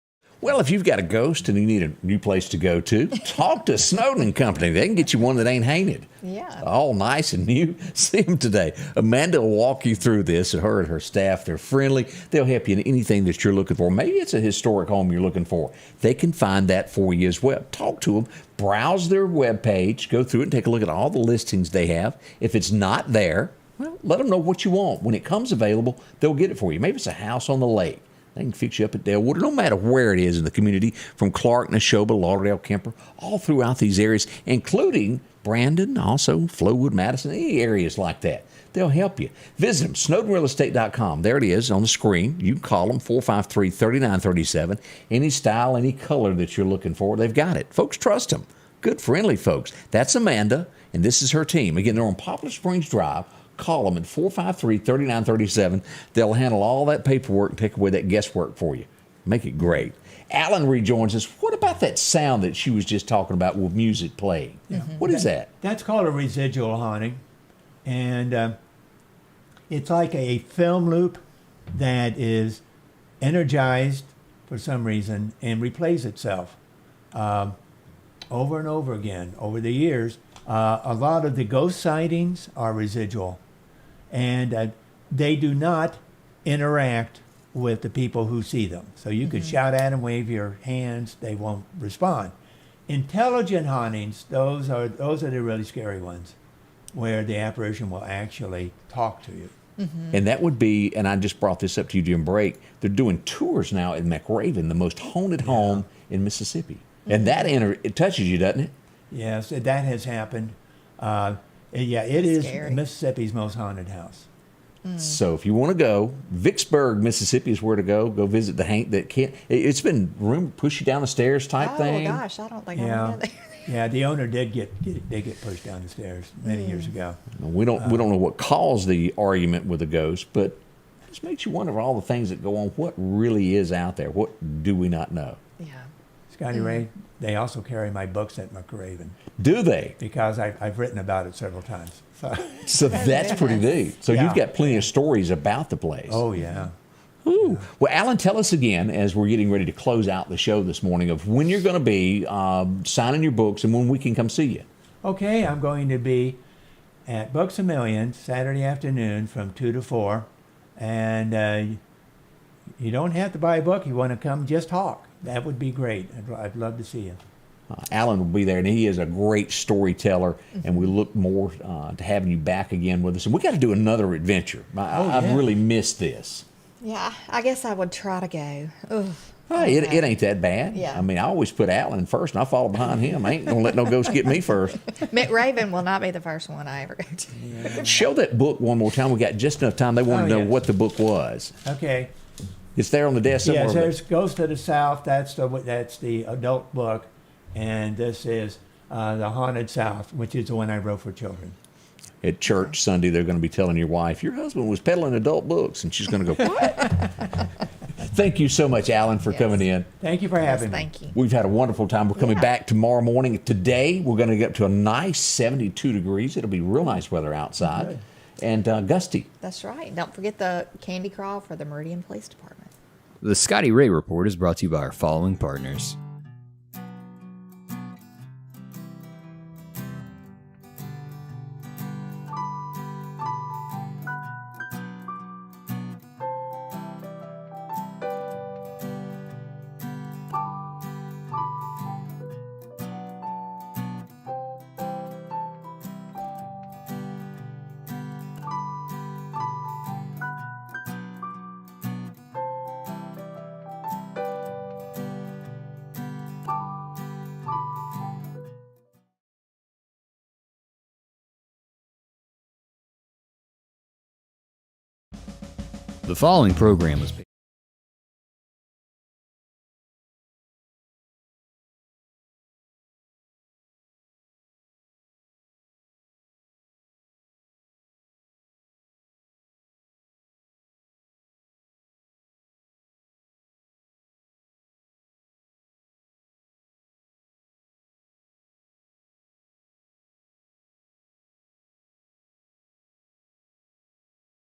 Well, if you've got a ghost and you need a new place to go to, talk to Snowden & Company. They can get you one that ain't haunted. Yeah. All nice and new. See them today. Amanda will walk you through this. Her and her staff, they're friendly. They'll help you in anything that you're looking for. Maybe it's a historic home you're looking for. They can find that for you as well. Talk to them. Browse their webpage. Go through it and take a look at all the listings they have. If it's not there, well, let them know what you want. When it comes available, they'll get it for you. Maybe it's a house on the lake. They can fix you up at Dalewood, no matter where it is in the community, from Clark, Neshoba, Lauderdale, Kemper, all throughout these areas, including Brandon, also Flowood, Madison, any areas like that. They'll help you. Visit them, snowdenrealestate.com. There it is on the screen. You can call them, 453-3937. Any style, any color that you're looking for, they've got it. Folks trust them. Good, friendly folks. That's Amanda, and this is her team. Again, they're on Poplar Springs Drive. Call them at 453-3937. They'll handle all that paperwork and take away that guesswork for you. Make it great. Alan rejoins us. What about that sound that she was just talking about with music playing? What is that? That's called a residual haunting. And it's like a film loop that is energized for some reason and replays itself over and over again over the years. A lot of the ghost sightings are residual, and they do not interact with the people who see them. So you could shout at them, wave your hands, they won't respond. Intelligent hauntings, those are the really scary ones, where the apparition will actually talk to you. And that would be, and I just brought this up to you during break, they're doing tours now in McRaven, the most haunted home in Mississippi. And that it touches you, doesn't it? Yes, that has happened. Yeah, it is Scary. Mississippi's most haunted house. So if you want to go, Vicksburg, Mississippi is where to go. Go visit the Hank that can't. It's been room push you down the stairs type thing. Oh gosh, I don't think I Yeah, want to go there. yeah. The owner did get pushed down the stairs many years ago. We don't know what caused the argument with the ghost, but it just makes you wonder all the things that go on. What really is out there? What do we not know? Yeah. Scotty Ray, they also carry my books at McRaven Do they? because I've written about it several times. So that's pretty neat. So Yeah. you've got plenty of stories about the place. Oh yeah. Ooh. Well, Alan, tell us again as we're getting ready to close out the show this morning of when you're going to be signing your books and when we can come see you. Okay, I'm going to be at Books A Million Saturday afternoon from 2 to 4. And you don't have to buy a book. You want to come, just talk. That would be great. I'd love to see you. Alan will be there, and he is a great storyteller, and we look more to having you back again with us. And we got to do another adventure. I've really missed this. Yeah, I guess I would try to go. Ugh. Hey, it ain't that bad. Yeah. I mean, I always put Alan first, and I follow behind him. I ain't going to let no ghost get me first. McRaven will not be the first one I ever go to. Show that book one more time. We got just enough time. They want to know what the book was. Okay. It's there on the desk somewhere. Yes, there's Ghost to the South. That's the adult book. And this is The Haunted South, which is the one I wrote for children. At church Sunday, they're going to be telling your wife, your husband was peddling adult books. And she's going to go, what? Thank you so much, Alan, for coming in. Thank you for having me. Thank you. We've had a wonderful time. We're coming back tomorrow morning. Today, we're going to get up to a nice 72 degrees. It'll be real nice weather outside. Good. And gusty. That's right. Don't forget the candy crawl for the Meridian Police Department. The Scotty Ray Report is brought to you by our following partners. The following program was